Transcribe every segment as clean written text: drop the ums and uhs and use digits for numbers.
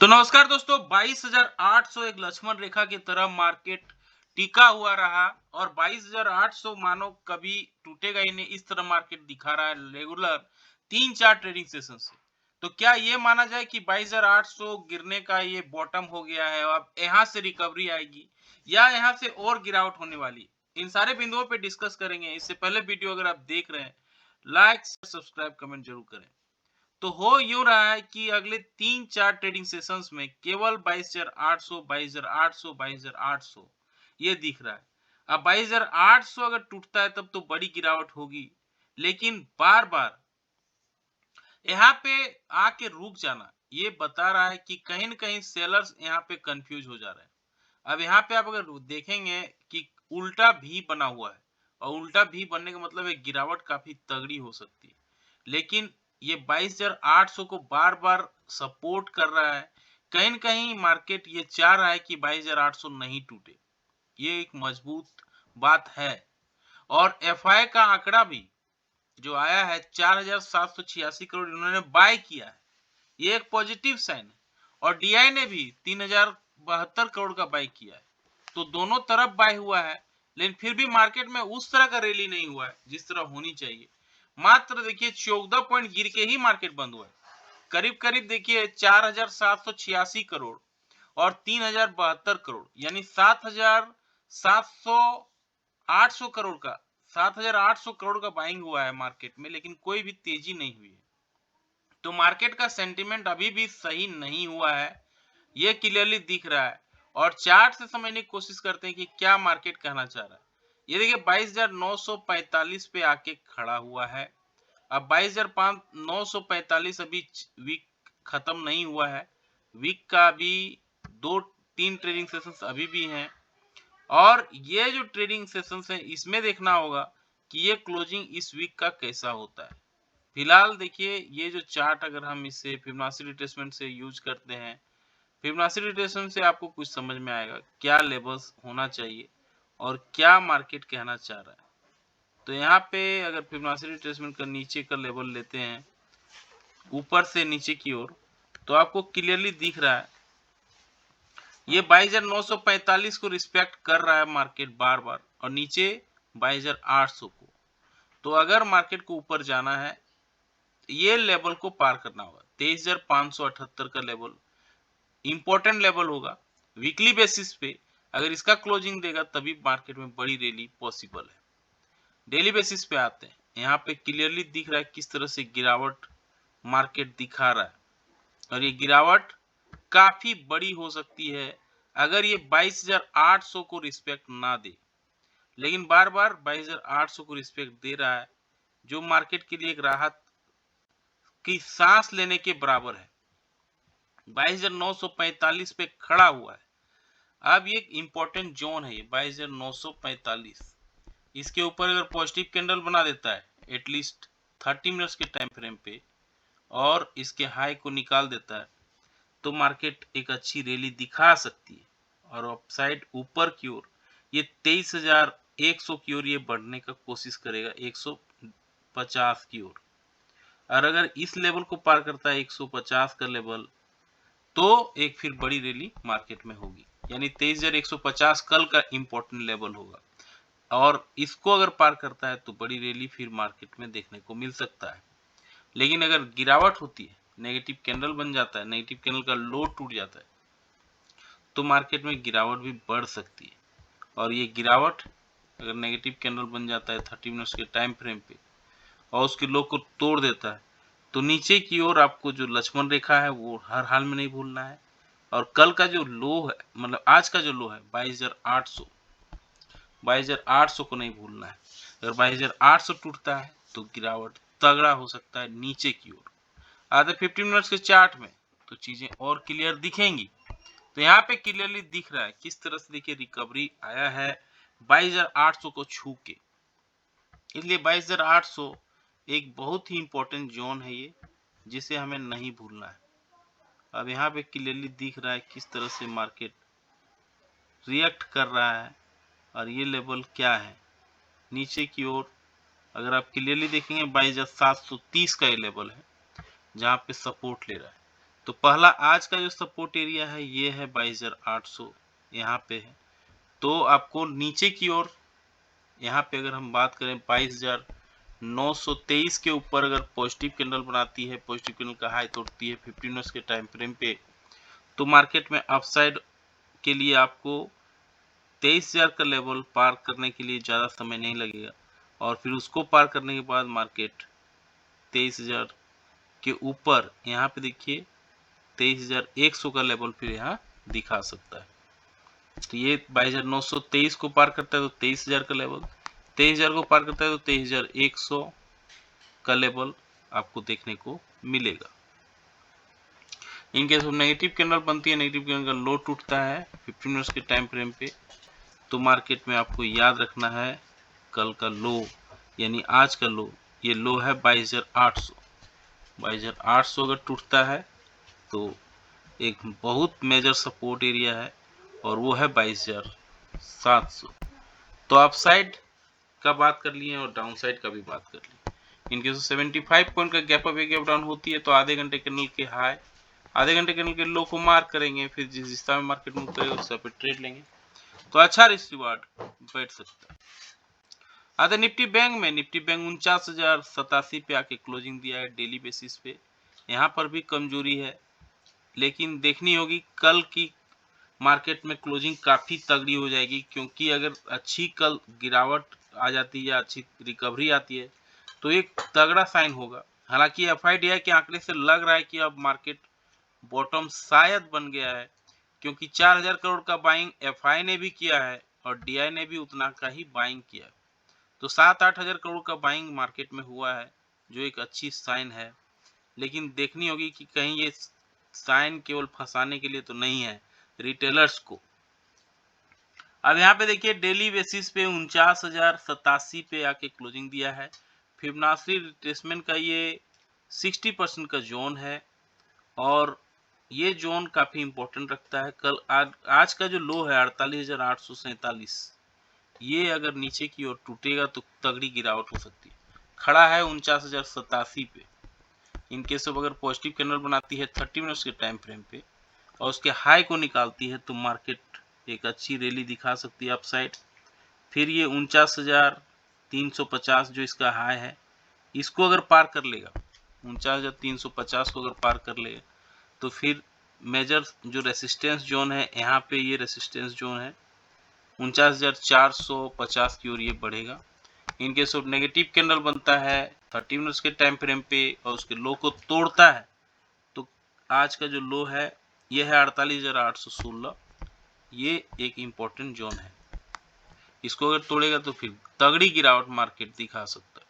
तो नमस्कार दोस्तों, 22,800 एक लक्ष्मण रेखा की तरह मार्केट टिका हुआ रहा और 22,800 मानो कभी टूटेगा ही नहीं, इस तरह मार्केट दिखा रहा है रेगुलर 3-4 ट्रेडिंग सेशन से। तो क्या ये माना जाए कि 22,800 गिरने का ये बॉटम हो गया है और अब यहाँ से रिकवरी आएगी या यहाँ से और गिरावट होने वाली है? इन सारे बिंदुओं पे डिस्कस करेंगे। इससे पहले वीडियो अगर आप देख रहे हैं, लाइक, सब्सक्राइब, कमेंट जरूर करें। तो हो यूं रहा है कि अगले 3-4 ट्रेडिंग सेशंस में केवल 22,800 22,800 22,800 ये दिख रहा है। अब 22,800 अगर टूटता है तब तो बड़ी गिरावट होगी, लेकिन बार-बार यहाँ पे आके रुक जाना ये बता रहा है कि कहीं न कहीं सेलर्स यहाँ पे कंफ्यूज हो जा रहे हैं। अब यहाँ पे आप अगर देखेंगे कि उल्टा भी बना हुआ है और उल्टा भी बनने का मतलब है गिरावट काफी तगड़ी हो सकती है। लेकिन ये 22,800 को बार-बार सपोर्ट कर रहा है। कहीं न कहीं मार्केट ये चाह रहा है कि 22,800 नहीं टूटे। ये एक मजबूत बात है और एफआई का आंकड़ा भी जो आया है 4,786 करोड़ इन्होंने बाय किया है। ये एक पॉजिटिव साइन है और डीआई ने भी 3,072 करोड़ का बाय किया है। तो दोनों तरफ बाय हुआ है, लेकिन फिर भी मार्केट में उस तरह का रैली नहीं हुआ है जिस तरह होनी चाहिए। मात्र देखिए 14 पॉइंट गिर के ही मार्केट बंद हुआ है। करीब-करीब देखिए 4,786 करोड़ और 3,072 करोड़ यानी 7,700 800 करोड़ का 7,800 करोड़ का बाइंग हुआ है मार्केट में, लेकिन कोई भी तेजी नहीं हुई है। तो मार्केट का सेंटीमेंट अभी भी सही नहीं हुआ है, ये क्लियरली दिख रहा है और चार्ट से समझने की कोशिश करते हैं कि क्या मार्केट कहना चाह रहा है। ये देखिए 22,945 पे आके खड़ा हुआ है। अब 22,945 अभी वीक खत्म नहीं हुआ है। वीक का अभी 2-3 ट्रेडिंग सेशंस अभी भी हैं और ये जो ट्रेडिंग सेशंस हैं इसमें देखना होगा कि ये क्लोजिंग इस वीक का कैसा होता है। फिलहाल देखिए ये जो चार्ट अगर हम इसे फिबोनाची रिट्रेसमेंट से यूज करते हैं, फिबोनाची रिट्रेसमेंट से आपको कुछ समझ में आएगा क्या लेवल्स होना चाहिए और क्या मार्केट कहना चाह रहा है। तो यहाँ पे अगर फिबोनाची रिट्रेसमेंट का नीचे का लेवल लेते हैं ऊपर से नीचे की ओर, तो आपको क्लियरली दिख रहा है ये 22,945 को रिस्पेक्ट कर रहा है मार्केट बार-बार और नीचे 22,800 को। तो अगर मार्केट को ऊपर जाना है ये लेवल को पार करना होगा। 23,578 का लेवल इंपॉर्टेंट लेवल होगा। वीकली बेसिस पे अगर इसका क्लोजिंग देगा तभी मार्केट में बड़ी रैली पॉसिबल है। डेली बेसिस पे आते हैं, यहाँ पे क्लियरली दिख रहा है किस तरह से गिरावट मार्केट दिखा रहा है और ये गिरावट काफी बड़ी हो सकती है अगर ये 22,800 को रिस्पेक्ट ना दे। लेकिन बार-बार 22,800 को रिस्पेक्ट दे रहा है, जो मार्केट के लिए एक राहत की सांस लेने के बराबर है। 22,945 पे खड़ा हुआ है। अब ये एक इंपॉर्टेंट जोन है ये 22,945। इसके ऊपर अगर पॉजिटिव कैंडल बना देता है एटलीस्ट 30 मिनट्स के टाइम फ्रेम पे और इसके हाई को निकाल देता है तो मार्केट एक अच्छी रैली दिखा सकती है और अपसाइड ऊपर की ओर ये 23,100 की ओर ये बढ़ने का कोशिश करेगा 150 की ओर। और अगर इस लेवल को पार करता है 150 का लेवल तो एक फिर बड़ी रैली मार्केट में होगी, यानी 23,150 कल का इंपॉर्टेंट लेवल होगा और इसको अगर पार करता है तो बड़ी रैली फिर मार्केट में देखने को मिल सकता है। लेकिन अगर गिरावट होती है, नेगेटिव कैंडल बन जाता है, नेगेटिव कैंडल का लो टूट जाता है तो मार्केट में गिरावट भी बढ़ सकती है और ये गिरावट अगर नेगेटिव कैंडल बन जाता है 30 मिनट्स के टाइम फ्रेम पे और उसके लो को तोड़ देता है तो नीचे की ओर आपको जो लक्ष्मण रेखा है वो हर हाल में नहीं भूलना है और कल का जो लो है मतलब आज का जो लो है 22,800 को नहीं भूलना है। अगर 22,800 टूटता है तो गिरावट तगड़ा हो सकता है नीचे की ओर। आधे 15 मिनट्स के चार्ट में तो चीजें और क्लियर दिखेंगी। तो यहाँ पे क्लियरली दिख रहा है किस तरह से देखिए रिकवरी आया है 22,800 को छू के। इसलिए 22,800 एक बहुत ही इंपॉर्टेंट जोन है ये जिसे हमें नहीं भूलना है। अब यहाँ पे क्लियरली दिख रहा है किस तरह से मार्केट रिएक्ट कर रहा है और ये लेवल क्या है नीचे की ओर। अगर आप क्लियरली देखेंगे 22,730 का ये लेवल है जहाँ पे सपोर्ट ले रहा है। तो पहला आज का जो सपोर्ट एरिया है ये है 22,800, यहाँ पे है। तो आपको नीचे की ओर यहाँ पे अगर हम बात करें 22,923 के ऊपर अगर पॉजिटिव कैंडल बनाती है, पॉजिटिव कैंडल का हाई तोड़ती है 15 मिनट्स के टाइम फ्रेम पे, तो मार्केट में अपसाइड के लिए आपको 23,000 का लेवल पार करने के लिए ज़्यादा समय नहीं लगेगा, और फिर उसको पार करने के बाद मार्केट 23,000 के ऊपर यहाँ पे देखिए 23,100 का लेवल फिर यहाँ दिखा सकता है। तो ये 22,923 को पार करता है तो 23,000 का लेवल, 23,000 को पार करता है तो 23,100 का लेवल आपको देखने को मिलेगा। इनकेस नेगेटिव कैंडल बनती है, नेगेटिव कैंडल का लो टूटता है 15 मिनट्स के टाइम फ्रेम पे, तो मार्केट में आपको याद रखना है कल का लो यानी आज का लो, ये लो है 22,800। 22,800 अगर टूटता है तो एक बहुत मेजर सपोर्ट एरिया है, और वो है 22,700। तो आप साइड का बात कर लिए और डाउन साइड का भी बात कर लिए। इनके 75 पॉइंट का गैप अप गैप डाउन होती है तो आधे घंटे कैंडल के हाई, आधे घंटे कैंडल के लो को मार्क करेंगे, फिर जिस दिशा में मार्केट मूव करेगा उस पे ट्रेड लेंगे, तो अच्छा रिस्क रिवार्ड बैठ सकता है। आधे निफ्टी बैंक में, निफ्टी बैंक 49,087 पे आके क्लोजिंग दिया है डेली बेसिस पे। यहाँ पर भी कमजोरी है, लेकिन देखनी होगी कल की मार्केट में क्लोजिंग काफी तगड़ी हो जाएगी, क्योंकि अगर अच्छी कल गिरावट आ जाती है या अच्छी रिकवरी आती है तो एक तगड़ा साइन होगा। हालांकि एफआईडीआई के आंकड़े से लग रहा है कि अब मार्केट बॉटम शायद बन गया है, क्योंकि 4,000 करोड़ का बाइंग एफआई ने भी किया है और डीआई ने भी उतना का ही बाइंग किया है, तो 7-8 हजार करोड़ का बाइंग मार्केट में हुआ है, जो एक अच्छी साइन है। लेकिन देखनी होगी कि कहीं ये साइन केवल फंसाने के लिए तो नहीं है रिटेलर्स को। अब यहाँ पे देखिए डेली बेसिस पे 49,087 पे आके क्लोजिंग दिया है। फिबोनाची रिट्रेसमेंट का ये 60% का जोन है, और ये जोन काफी इंपॉर्टेंट रखता है। कल आज का जो लो है 48,847, ये अगर नीचे की ओर टूटेगा तो तगड़ी गिरावट हो सकती है। खड़ा है 49,087 पे। इनकेस अगर पॉजिटिव कैंडल बनाती है 30 मिनट्स के टाइम फ्रेम पे और उसके हाई को निकालती है तो मार्केट एक अच्छी रैली दिखा सकती है अपसाइड। फिर ये 49,350 जो इसका हाई है, इसको अगर पार कर लेगा, 49,350 को अगर पार कर लेगा तो फिर मेजर जो रेसिस्टेंस जोन है, यहाँ पे ये रेसिस्टेंस जोन है 49,450 की ओर ये बढ़ेगा। इनकेस ऑफ नेगेटिव कैंडल बनता है 30 मिनट्स के टाइम फ्रेम पे और उसके लो को तोड़ता है तो आज का जो लो है ये है 48,816, ये एक इम्पोर्टेंट जोन है। इसको अगर तोड़ेगा तो फिर तगड़ी गिरावट मार्केट दिखा सकता है।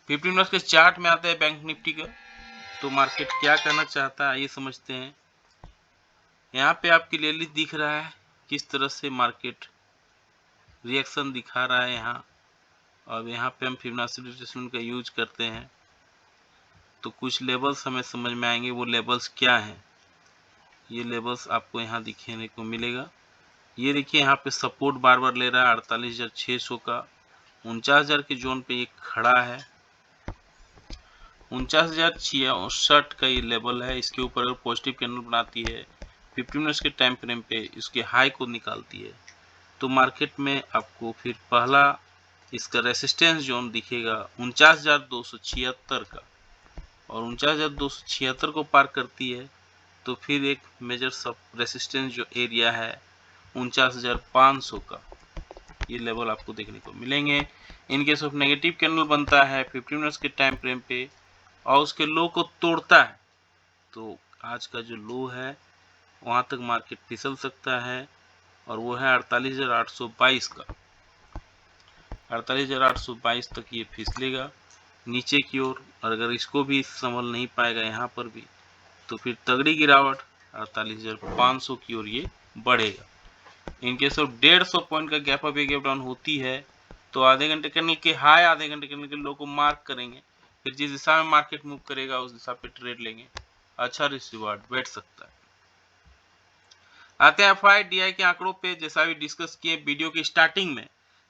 15 मिनट्स के चार्ट में आते हैं बैंक निफ्टी का, तो मार्केट क्या करना चाहता है ये समझते हैं। यहाँ पे आप क्लियरली दिख रहा है किस तरह से मार्केट रिएक्शन दिखा रहा है यहाँ। अब यहाँ पे हम फिबोनाची रिट्रेसमेंट का यूज करते हैं तो कुछ लेवल्स हमें समझ में आएंगे। वो लेवल्स क्या हैं, ये लेवल्स आपको यहाँ दिखने को मिलेगा। ये देखिए यहाँ पे सपोर्ट बार बार ले रहा है 48,600 का, 49,000 के जोन पे ये खड़ा है। 49,066 का ये लेवल है। इसके ऊपर अगर पॉजिटिव कैंडल बनाती है 15 मिनट्स के टाइम फ्रेम पे इसके हाई को निकालती है तो मार्केट में आपको फिर पहला इसका रेसिस्टेंस जोन दिखेगा 49,276 का, और 49,276 को पार करती है तो फिर एक मेजर सब रेसिस्टेंस जो एरिया है 49,500 का, ये लेवल आपको देखने को मिलेंगे। In case of negative candle बनता है 15 मिनट्स के टाइम फ्रेम पे और उसके लो को तोड़ता है तो आज का जो लो है वहां तक मार्केट फिसल सकता है, और वो है 48,822 का। 48,822 तक ये फिसलेगा नीचे की ओर, और अगर इसको भी संभल नहीं पाएगा यहाँ पर भी तो फिर तगड़ी गिरावट 48,500 की ओर ये बढ़ेगा। इनकेस ऑफ 150 पॉइंट का गैप अप गैप डाउन होती है तो आधे घंटे कैंडल के हाई, आधे घंटे कैंडल के लो को मार्क करेंगे, फिर जिस दिशा में मार्केट मूव करेगा उस दिशा पे ट्रेड लेंगे, अच्छा रिस्क रिवार्ड बैठ सकता है। आते हैं एफआईडीआई के आंकड़ों पे। जैसा भी डिस्कस किए वीडियो की स्टार्टिंग में,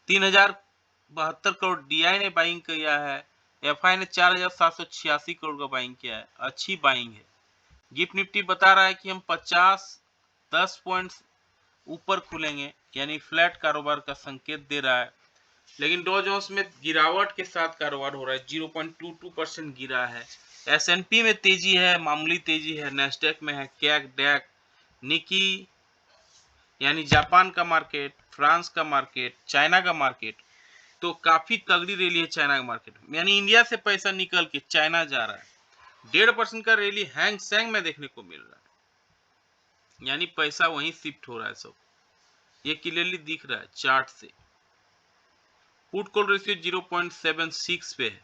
3,072 करोड़ डीआई ने बाइंग किया है, एफआई ने 4,786 करोड़ का बाइंग किया है। अच्छी बाइंग है, गिफ्ट निफ्टी बता रहा है कि हम 10 पॉइंट्स ऊपर खुलेंगे, यानी फ्लैट कारोबार का संकेत दे रहा है। लेकिन डॉ जोन्स में गिरावट के साथ कारोबार हो रहा है, 0.22% गिरा है। S&P में तेजी है, मामूली तेजी है। नेस्डेक में है कैक, डैक, निकी यानी जापान का मार्केट, फ्रांस का मार्केट, चाइना का मार्केट, तो काफी तगड़ी रैली है चाइना का मार्केट, यानी इंडिया से पैसा निकल के चाइना जा रहा है। 1.5% का रैली हैंग सेंग में देखने को मिल रहा है, यानी पैसा वहीं शिफ्ट हो रहा है सब। ये क्लियरली दिख रहा है चार्ट से। पुट कॉल रेशियो 0.76 पे है,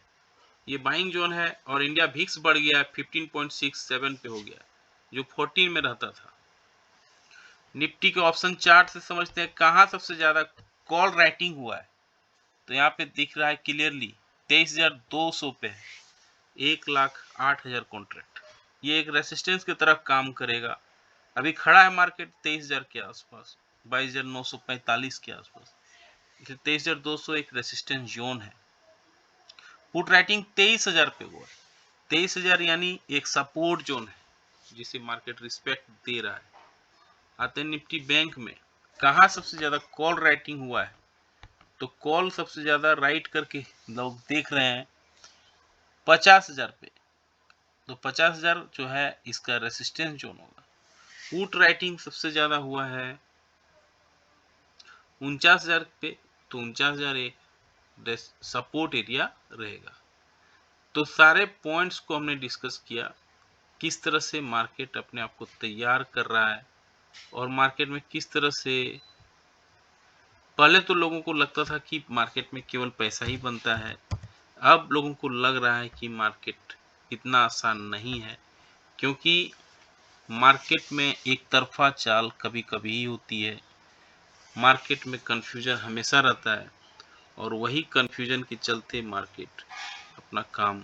ये बाइंग जोन है। और इंडिया भिक्स बढ़ गया है, 15.67 पे हो गया, जो 14 में रहता था। निफ्टी के ऑप्शन चार्ट से समझते हैं कहाँ सबसे ज्यादा कॉल राइटिंग हुआ है। तो यहाँ पे दिख रहा है क्लियरली 23,200 पे है, 1,08,000 कॉन्ट्रैक्ट। ये एक रेसिस्टेंस की तरफ काम करेगा। अभी खड़ा है मार्केट 23,000 के आसपास, 22,945 के आसपास। 23,200 एक रेसिस्टेंस जोन है। पुट राइटिंग 23,000 पे हुआ है, 23,000 यानी एक सपोर्ट जोन है जिसे मार्केट रिस्पेक्ट दे रहा है। आते हैं निफ्टी बैंक में, कहाँ सबसे ज्यादा कॉल राइटिंग हुआ है। तो कॉल सबसे ज्यादा राइट करके लोग देख रहे हैं 50,000 पे। तो 50,000 जो है इसका रेसिस्टेंस जोन होगा। पुट राइटिंग सबसे ज्यादा हुआ है 49,000 पे, तो 49,000 एक सपोर्ट एरिया रहेगा। तो सारे पॉइंट्स को हमने डिस्कस किया, किस तरह से मार्केट अपने आप को तैयार कर रहा है और मार्केट में किस तरह से। पहले तो लोगों को लगता था कि मार्केट में केवल पैसा ही बनता है, अब लोगों को लग रहा है कि मार्केट इतना आसान नहीं है, क्योंकि मार्केट में एक तरफा चाल कभी कभी ही होती है। मार्केट में कंफ्यूजन हमेशा रहता है और वही कंफ्यूजन के चलते मार्केट अपना काम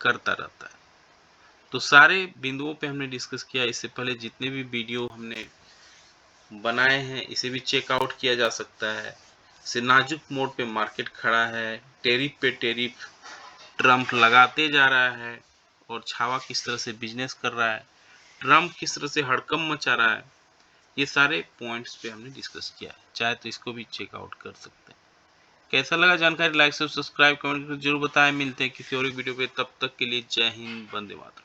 करता रहता है। तो सारे बिंदुओं पे हमने डिस्कस किया। इससे पहले जितने भी वीडियो हमने बनाए हैं इसे भी चेकआउट किया जा सकता है। से नाजुक मोड पे मार्केट खड़ा है, टेरिफ पे टेरिफ ट्रम्प लगाते जा रहा है और छावा किस तरह से बिजनेस कर रहा है, ट्रम्प किस तरह से हड़कंप मचा रहा है, ये सारे पॉइंट्स पे हमने डिस्कस किया है। चाहे तो इसको भी चेकआउट कर सकते हैं। कैसा लगा जानकारी, लाइक से सब्सक्राइब कमेंट करके जरूर बताएं। मिलते हैं किसी और वीडियो पे, तब तक के लिए जय हिंद, वंदे मातरम।